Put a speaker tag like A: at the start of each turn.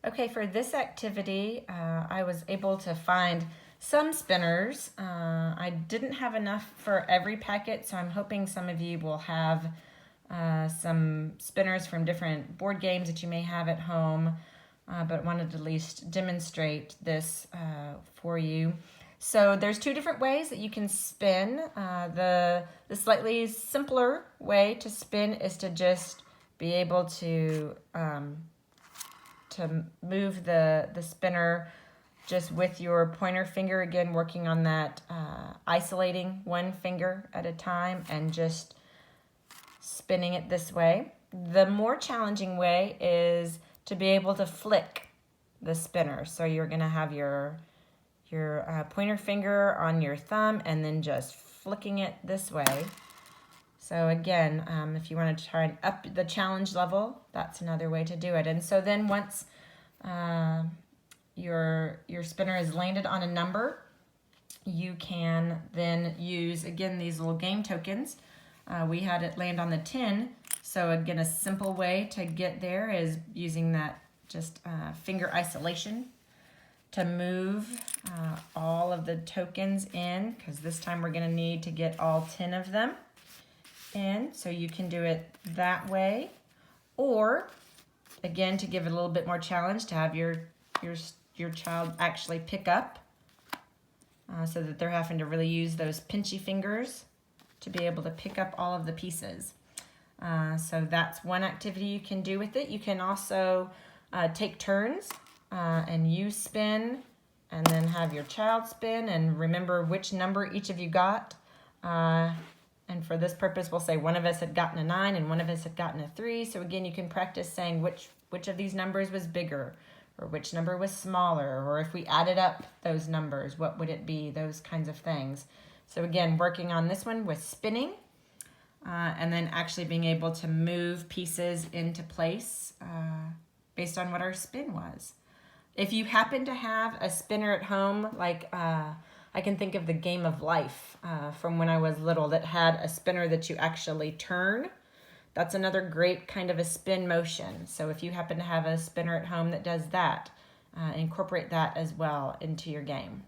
A: Okay, for this activity, I was able to find some spinners. I didn't have enough for every packet, so I'm hoping some of you will have some spinners from different board games that you may have at home, but wanted to at least demonstrate this for you. So there's two different ways that you can spin. The slightly simpler way to spin is to just be able to move the spinner just with your pointer finger, again working on that isolating one finger at a time and just spinning it this way. The more challenging way is to be able to flick the spinner. So you're going to have your pointer finger on your thumb and then just flicking it this way. So again, if you want to try and up the challenge level, that's another way to do it. And so then once your spinner is landed on a number, you can then use, again, these little game tokens. We had it land on the 10. So again, a simple way to get there is using that just finger isolation to move all of the tokens in, because this time we're going to need to get all 10 of them in. So you can do it that way, or again, to give it a little bit more challenge, to have your child actually pick up so that they're having to really use those pinchy fingers to be able to pick up all of the pieces. So that's one activity you can do with it. You can also take turns and you spin and then have your child spin and remember which number each of you got. And for this purpose, we'll say one of us had gotten a 9 and one of us had gotten a 3. So again, you can practice saying which of these numbers was bigger or which number was smaller, or if we added up those numbers, what would it be? Those kinds of things. So again, working on this one with spinning and then actually being able to move pieces into place based on what our spin was. If you happen to have a spinner at home, like I can think of the Game of Life from when I was little that had a spinner that you actually turn. That's another great kind of a spin motion. So if you happen to have a spinner at home that does that, incorporate that as well into your game.